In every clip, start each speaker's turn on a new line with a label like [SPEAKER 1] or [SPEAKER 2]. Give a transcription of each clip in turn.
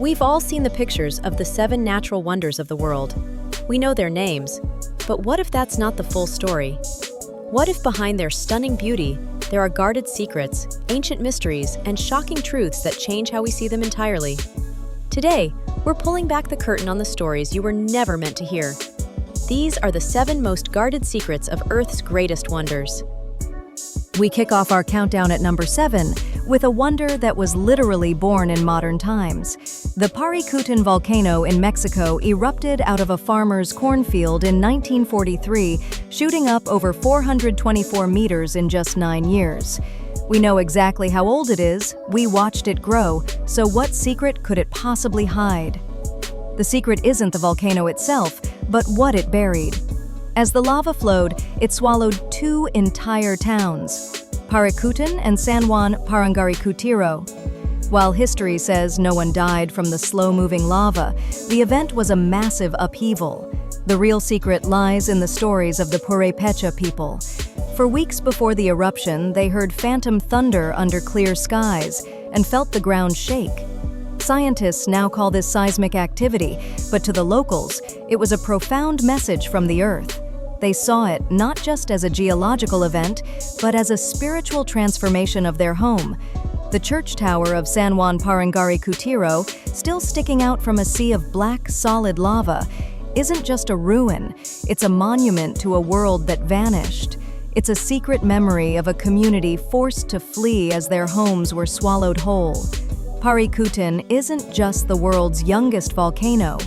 [SPEAKER 1] We've all seen the pictures of the 7 natural wonders of the world. We know their names, but what if that's not the full story? What if behind their stunning beauty, there are guarded secrets, ancient mysteries, and shocking truths that change how we see them entirely? Today, we're pulling back the curtain on the stories you were never meant to hear. These are the 7 most guarded secrets of Earth's greatest wonders.
[SPEAKER 2] We kick off our countdown at number 7 with a wonder that was literally born in modern times. The Paricutin volcano in Mexico erupted out of a farmer's cornfield in 1943, shooting up over 424 meters in just 9 years. We know exactly how old it is, we watched it grow, so what secret could it possibly hide? The secret isn't the volcano itself, but what it buried. As the lava flowed, it swallowed 2 entire towns, Paricutin and San Juan Parangaricutiro. While history says no one died from the slow-moving lava, the event was a massive upheaval. The real secret lies in the stories of the Purepecha people. For weeks before the eruption, they heard phantom thunder under clear skies and felt the ground shake. Scientists now call this seismic activity, but to the locals, it was a profound message from the Earth. They saw it not just as a geological event, but as a spiritual transformation of their home. The church tower of San Juan Parangaricutiro, still sticking out from a sea of black, solid lava, isn't just a ruin, it's a monument to a world that vanished. It's a secret memory of a community forced to flee as their homes were swallowed whole. Paricutin isn't just the world's youngest volcano.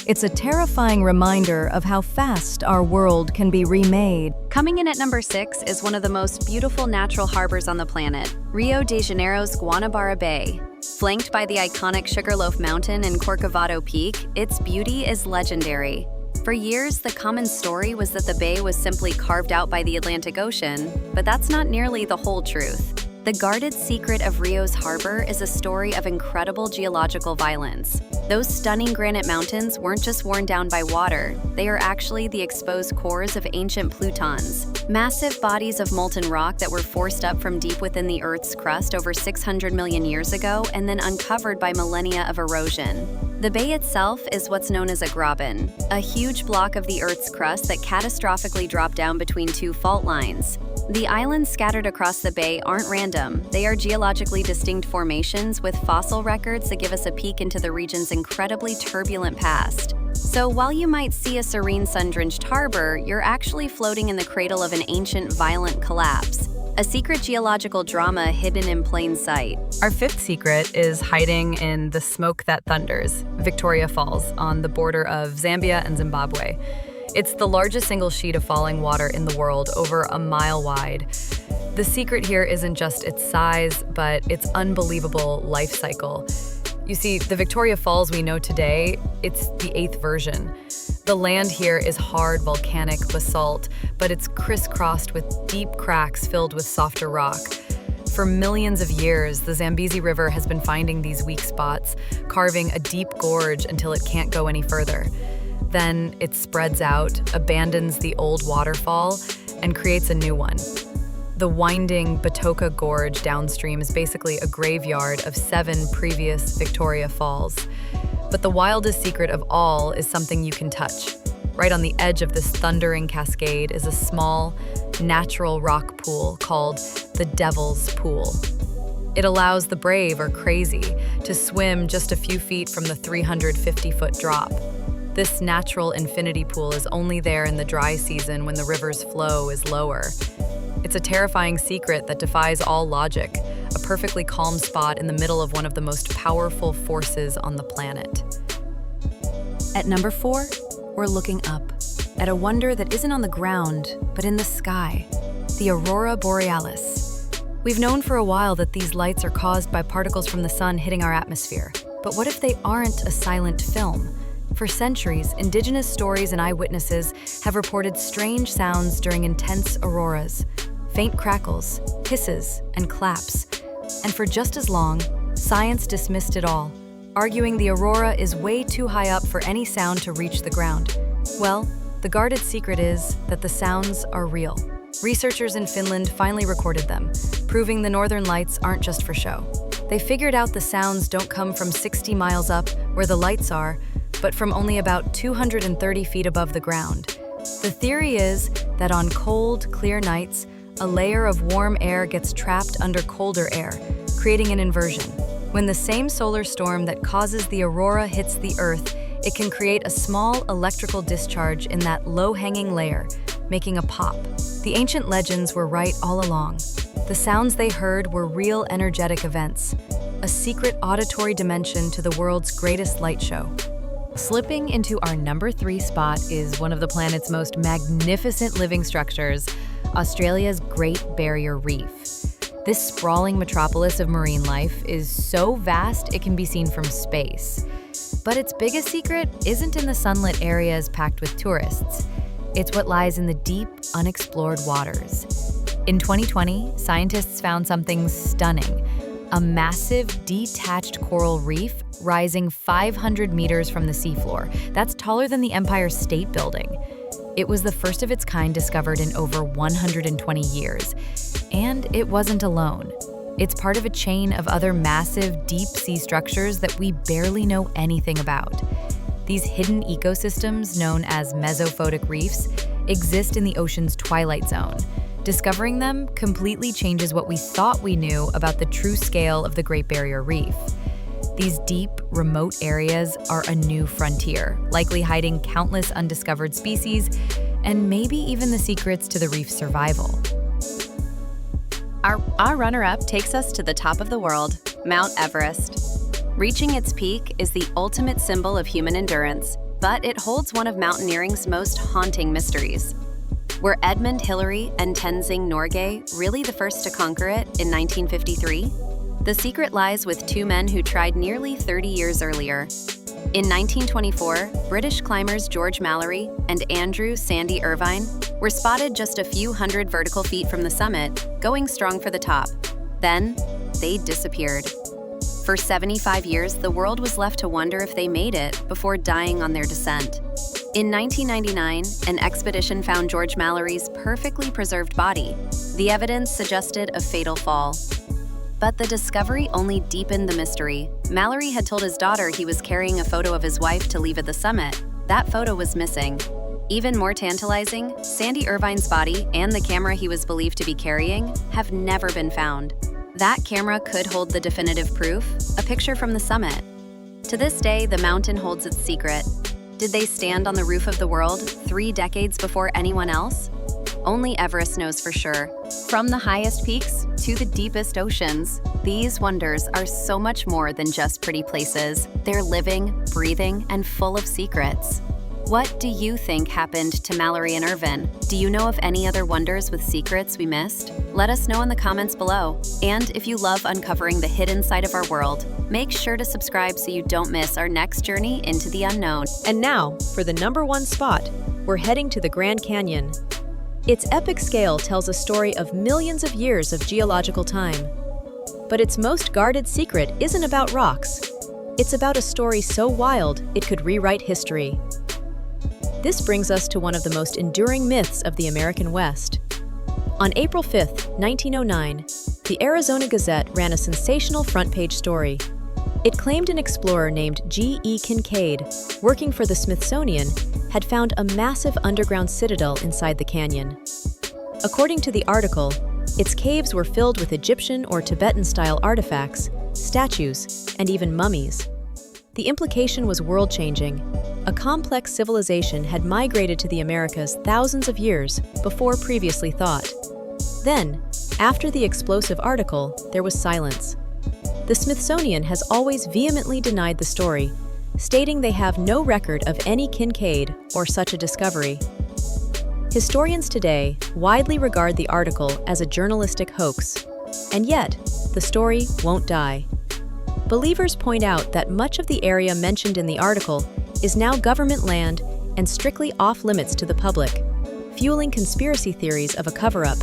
[SPEAKER 2] It's a terrifying reminder of how fast our world can be remade.
[SPEAKER 3] Coming in at number 6 is one of the most beautiful natural harbors on the planet, Rio de Janeiro's Guanabara Bay. Flanked by the iconic Sugarloaf Mountain and Corcovado Peak, its beauty is legendary. For years, the common story was that the bay was simply carved out by the Atlantic Ocean, but that's not nearly the whole truth. The guarded secret of Rio's harbor is a story of incredible geological violence. Those stunning granite mountains weren't just worn down by water, they are actually the exposed cores of ancient plutons, massive bodies of molten rock that were forced up from deep within the Earth's crust over 600 million years ago and then uncovered by millennia of erosion. The bay itself is what's known as a graben, a huge block of the Earth's crust that catastrophically dropped down between 2 fault lines. The islands scattered across the bay aren't random, they are geologically distinct formations with fossil records that give us a peek into the region's incredibly turbulent past. So while you might see a serene sun-drenched harbor, you're actually floating in the cradle of an ancient violent collapse. A secret geological drama hidden in plain sight.
[SPEAKER 4] Our 5th secret is hiding in the smoke that thunders, Victoria Falls, on the border of Zambia and Zimbabwe. It's the largest single sheet of falling water in the world, over a mile wide. The secret here isn't just its size, but its unbelievable life cycle. You see, the Victoria Falls we know today, it's the 8th version. The land here is hard volcanic basalt, but it's crisscrossed with deep cracks filled with softer rock. For millions of years, the Zambezi River has been finding these weak spots, carving a deep gorge until it can't go any further. Then it spreads out, abandons the old waterfall, and creates a new one. The winding Batoka Gorge downstream is basically a graveyard of 7 previous Victoria Falls. But the wildest secret of all is something you can touch. Right on the edge of this thundering cascade is a small, natural rock pool called the Devil's Pool. It allows the brave or crazy to swim just a few feet from the 350-foot drop. This natural infinity pool is only there in the dry season when the river's flow is lower. It's a terrifying secret that defies all logic, a perfectly calm spot in the middle of one of the most powerful forces on the planet.
[SPEAKER 1] At number 4, we're looking up, at a wonder that isn't on the ground, but in the sky, the aurora borealis. We've known for a while that these lights are caused by particles from the sun hitting our atmosphere. But what if they aren't a silent film? For centuries, indigenous stories and eyewitnesses have reported strange sounds during intense auroras, faint crackles, hisses, and claps. And for just as long, science dismissed it all, arguing the aurora is way too high up for any sound to reach the ground. Well, the guarded secret is that the sounds are real. Researchers in Finland finally recorded them, proving the northern lights aren't just for show. They figured out the sounds don't come from 60 miles up where the lights are, but from only about 230 feet above the ground. The theory is that on cold, clear nights, a layer of warm air gets trapped under colder air, creating an inversion. When the same solar storm that causes the aurora hits the Earth, it can create a small electrical discharge in that low-hanging layer, making a pop. The ancient legends were right all along. The sounds they heard were real energetic events, a secret auditory dimension to the world's greatest light show.
[SPEAKER 4] Slipping into our number 3 spot is one of the planet's most magnificent living structures, Australia's Great Barrier Reef. This sprawling metropolis of marine life is so vast it can be seen from space. But its biggest secret isn't in the sunlit areas packed with tourists. It's what lies in the deep, unexplored waters. In 2020, scientists found something stunning, a massive, detached coral reef rising 500 meters from the seafloor. That's taller than the Empire State Building. It was the first of its kind discovered in over 120 years. And it wasn't alone. It's part of a chain of other massive, deep-sea structures that we barely know anything about. These hidden ecosystems, known as mesophotic reefs, exist in the ocean's twilight zone. Discovering them completely changes what we thought we knew about the true scale of the Great Barrier Reef. These deep, remote areas are a new frontier, likely hiding countless undiscovered species and maybe even the secrets to the reef's survival.
[SPEAKER 3] Our runner-up takes us to the top of the world, Mount Everest. Reaching its peak is the ultimate symbol of human endurance, but it holds one of mountaineering's most haunting mysteries. Were Edmund Hillary and Tenzing Norgay really the first to conquer it in 1953? The secret lies with two men who tried nearly 30 years earlier. In 1924, British climbers George Mallory and Andrew Sandy Irvine were spotted just a few hundred vertical feet from the summit, going strong for the top. Then, they disappeared. For 75 years, the world was left to wonder if they made it before dying on their descent. In 1999, an expedition found George Mallory's perfectly preserved body. The evidence suggested a fatal fall. But the discovery only deepened the mystery. Mallory had told his daughter he was carrying a photo of his wife to leave at the summit. That photo was missing. Even more tantalizing, Sandy Irvine's body and the camera he was believed to be carrying have never been found. That camera could hold the definitive proof, a picture from the summit. To this day, the mountain holds its secret. Did they stand on the roof of the world 3 decades before anyone else? Only Everest knows for sure. From the highest peaks to the deepest oceans, these wonders are so much more than just pretty places. They're living, breathing, and full of secrets. What do you think happened to Mallory and Irvine? Do you know of any other wonders with secrets we missed? Let us know in the comments below. And if you love uncovering the hidden side of our world, make sure to subscribe so you don't miss our next journey into the unknown.
[SPEAKER 2] And now, for the number 1 spot, we're heading to the Grand Canyon. Its epic scale tells a story of millions of years of geological time. But its most guarded secret isn't about rocks. It's about a story so wild it could rewrite history. This brings us to one of the most enduring myths of the American West. On April 5, 1909, the Arizona Gazette ran a sensational front-page story. It claimed an explorer named G.E. Kincaid, working for the Smithsonian, had found a massive underground citadel inside the canyon. According to the article, its caves were filled with Egyptian or Tibetan-style artifacts, statues, and even mummies. The implication was world-changing. A complex civilization had migrated to the Americas thousands of years before previously thought. Then, after the explosive article, there was silence. The Smithsonian has always vehemently denied the story, stating they have no record of any Kincaid or such a discovery. Historians today widely regard the article as a journalistic hoax, and yet, the story won't die. Believers point out that much of the area mentioned in the article is now government land and strictly off-limits to the public, fueling conspiracy theories of a cover-up.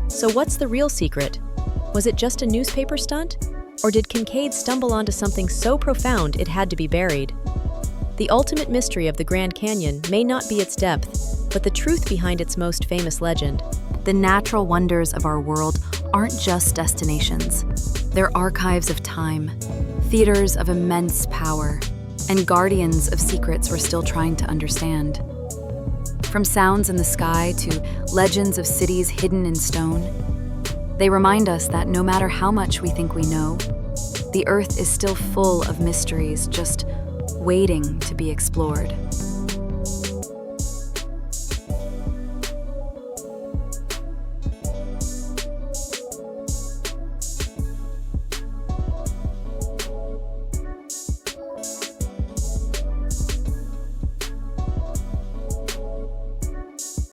[SPEAKER 2] So what's the real secret? Was it just a newspaper stunt? Or did Kincaid stumble onto something so profound it had to be buried? The ultimate mystery of the Grand Canyon may not be its depth, but the truth behind its most famous legend.
[SPEAKER 1] The natural wonders of our world aren't just destinations. They're archives of time, theaters of immense power, and guardians of secrets we're still trying to understand. From sounds in the sky to legends of cities hidden in stone, they remind us that no matter how much we think we know, the Earth is still full of mysteries just waiting to be explored.